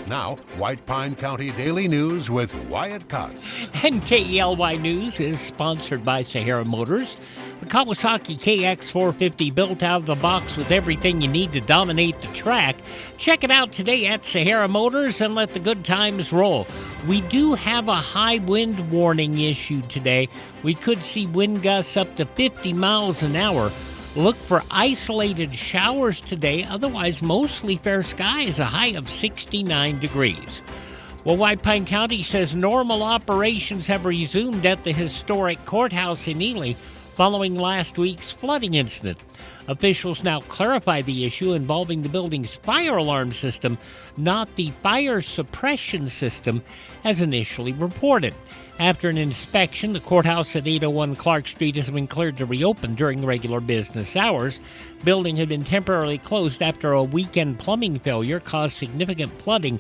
Now, White Pine County Daily News with Wyatt Cox. And KELY News is sponsored by Sahara Motors. The Kawasaki KX450 built out of the box with everything you need to dominate the track. Check it out today at Sahara Motors and let the good times roll. We do have a high wind warning issued today. We could see wind gusts up to 50 miles an hour. Look for isolated showers today. Otherwise, mostly fair skies, a high of 69 degrees. Well, White Pine County says normal operations have resumed at the historic Courthouse in Ely following last week's flooding incident. Officials now clarify the issue involving the building's fire alarm system, not the fire suppression system as initially reported. After an inspection, the courthouse at 801 Clark Street has been cleared to reopen during regular business hours. The building had been temporarily closed after a weekend plumbing failure caused significant flooding,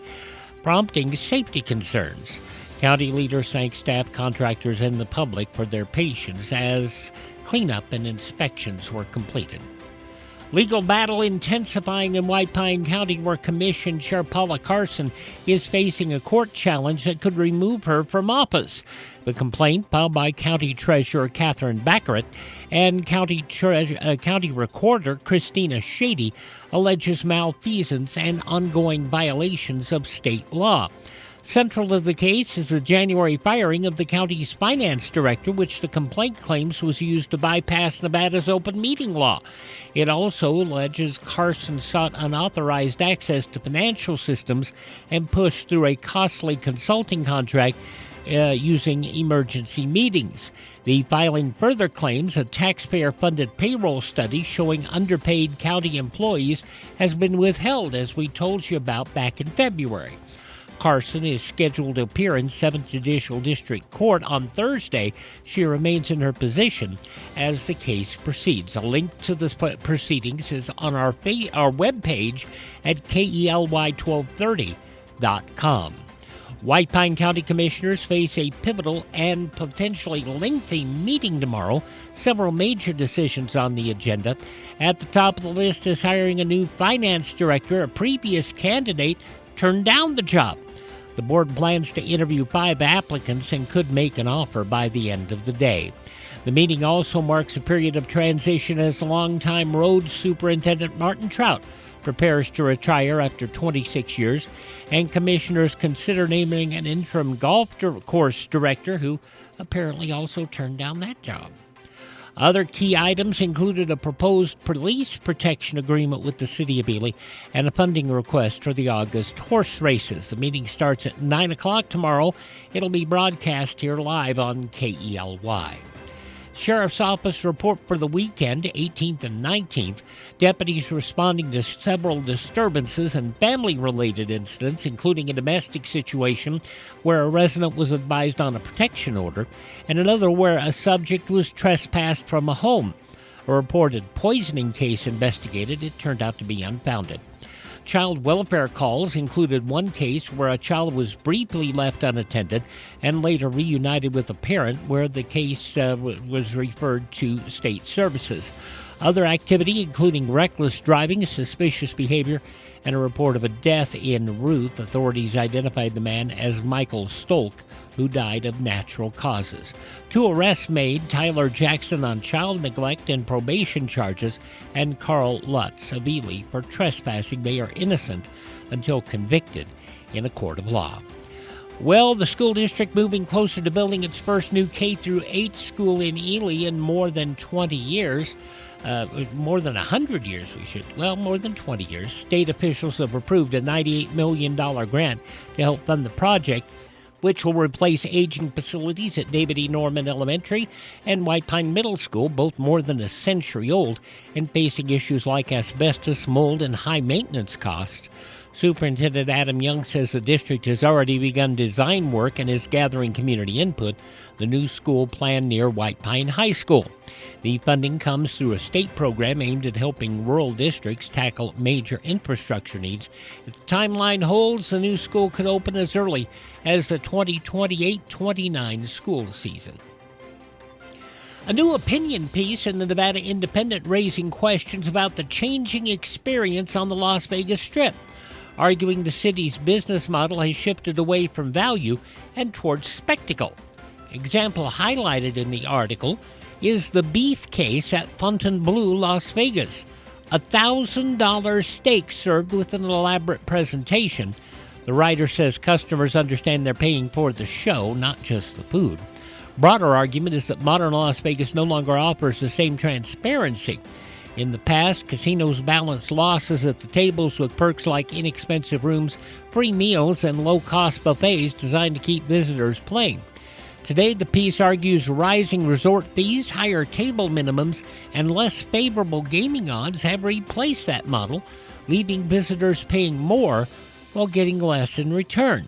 prompting safety concerns. County leaders thank staff, contractors, and the public for their patience as cleanup and inspections were completed. Legal battle intensifying in White Pine County, where Commission Chair Paula Carson is facing a court challenge that could remove her from office. The complaint, filed by County Treasurer Catherine Baccarat and County Recorder Christina Shady, alleges malfeasance and ongoing violations of state law. Central to the case is the January firing of the county's finance director, which the complaint claims was used to bypass Nevada's open meeting law. It also alleges Carson sought unauthorized access to financial systems and pushed through a costly consulting contract using emergency meetings. The filing further claims a taxpayer-funded payroll study showing underpaid county employees has been withheld, as we told you about back in February. Carson is scheduled to appear in 7th Judicial District Court on Thursday. She remains in her position as the case proceeds. A link to the proceedings is on our webpage at KELY1230.com. White Pine County Commissioners face a pivotal and potentially lengthy meeting tomorrow. Several major decisions on the agenda. At the top of the list is hiring a new finance director. A previous candidate turned down the job. The board plans to interview 5 applicants and could make an offer by the end of the day. The meeting also marks a period of transition as longtime road superintendent Martin Trout prepares to retire after 26 years, and commissioners consider naming an interim golf course director who apparently also turned down that job. Other key items included a proposed police protection agreement with the city of Ely and a funding request for the August horse races. The meeting starts at 9 o'clock tomorrow. It'll be broadcast here live on KELY. Sheriff's Office report for the weekend, 18th and 19th. Deputies responding to several disturbances and family-related incidents, including a domestic situation where a resident was advised on a protection order, and another where a subject was trespassed from a home. A reported poisoning case investigated. It turned out to be unfounded. Child welfare calls included one case where a child was briefly left unattended and later reunited with a parent, where the case was referred to state services. Other activity including reckless driving, suspicious behavior, and a report of a death in Ruth. Authorities identified the man as Michael Stolk, who died of natural causes. 2 arrests made: Tyler Jackson on child neglect and probation charges, and Carl Lutz of Ely for trespassing. They are innocent until convicted in a court of law. Well, the school district moving closer to building its first new K-8 school in Ely in more than 20 years. More than 100 years, more than 20 years. State officials have approved a $98 million grant to help fund the project, which will replace aging facilities at David E. Norman Elementary and White Pine Middle School, both more than a century old and facing issues like asbestos, mold, and high maintenance costs. Superintendent Adam Young says the district has already begun design work and is gathering community input. The new school planned near White Pine High School. The funding comes through a state program aimed at helping rural districts tackle major infrastructure needs. If the timeline holds, the new school could open as early as the 2028-29 school season. A new opinion piece in the Nevada Independent raising questions about the changing experience on the Las Vegas Strip. arguing the city's business model has shifted away from value and towards spectacle. Example highlighted in the article is the beef case at Fontainebleau, Las Vegas. $1,000 steak served with an elaborate presentation. The writer says customers understand they're paying for the show, not just the food. Broader argument is that modern Las Vegas no longer offers the same transparency. In the past, casinos balanced losses at the tables with perks like inexpensive rooms, free meals, and low-cost buffets designed to keep visitors playing. Today, the piece argues rising resort fees, higher table minimums, and less favorable gaming odds have replaced that model, leaving visitors paying more while getting less in return.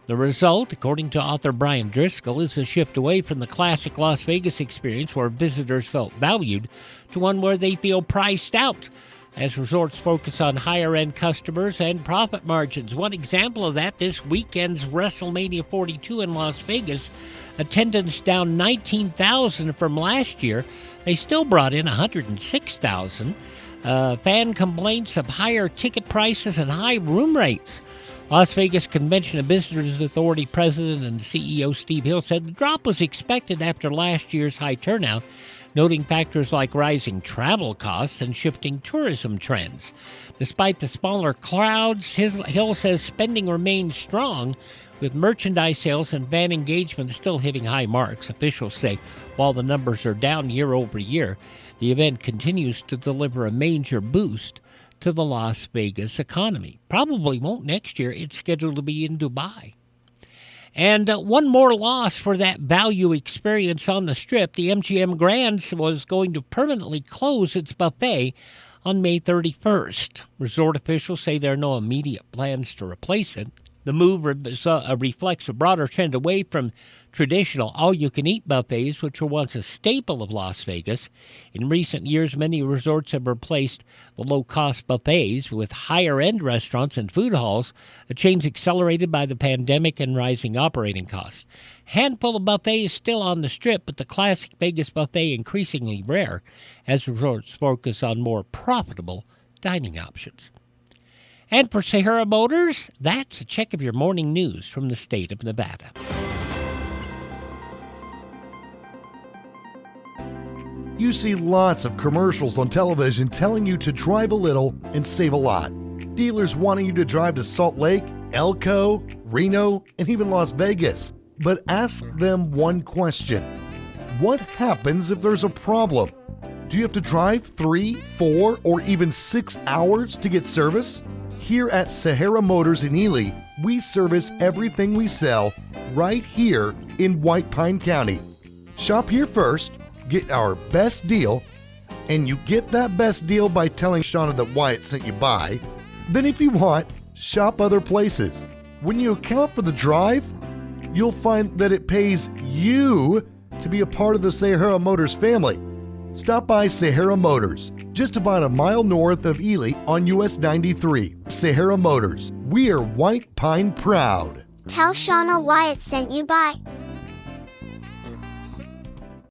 The result, according to author Brian Driscoll, is a shift away from the classic Las Vegas experience where visitors felt valued to one where they feel priced out, as resorts focus on higher-end customers and profit margins. One example of that, this weekend's WrestleMania 42 in Las Vegas. Attendance down 19,000 from last year. They still brought in 106,000. Fan complaints of higher ticket prices and high room rates. Las Vegas Convention and Visitors Authority President and CEO Steve Hill said the drop was expected after last year's high turnout, noting factors like rising travel costs and shifting tourism trends. Despite the smaller crowds, Hill says spending remains strong, with merchandise sales and fan engagement still hitting high marks. Officials say while the numbers are down year over year, the event continues to deliver a major boost to the Las Vegas economy. Probably won't next year. It's scheduled to be in Dubai. And one more loss for that value experience on the Strip. The MGM Grand was going to permanently close its buffet on May 31st. Resort officials say there are no immediate plans to replace it. The move reflects a broader trend away from traditional all-you-can-eat buffets, which were once a staple of Las Vegas. In recent years, many resorts have replaced the low-cost buffets with higher-end restaurants and food halls, a change accelerated by the pandemic and rising operating costs. Handful of buffets still on the Strip, but the classic Vegas buffet increasingly rare as resorts focus on more profitable dining options. And for Sahara Motors, that's a check of your morning news from the state of Nevada. You see lots of commercials on television telling you to drive a little and save a lot. Dealers wanting you to drive to Salt Lake, Elko, Reno, and even Las Vegas. But ask them one question. What happens if there's a problem? Do you have to drive 3, 4, or even 6 hours to get service? Here at Sahara Motors in Ely, we service everything we sell right here in White Pine County. Shop here first, get our best deal, and you get that best deal by telling Shauna that Wyatt sent you by. Then if you want, shop other places. When you account for the drive, you'll find that it pays you to be a part of the Sahara Motors family. Stop by Sahara Motors, just about a mile north of Ely on US 93. Sahara Motors, we are White Pine proud. Tell Shauna Wyatt sent you by.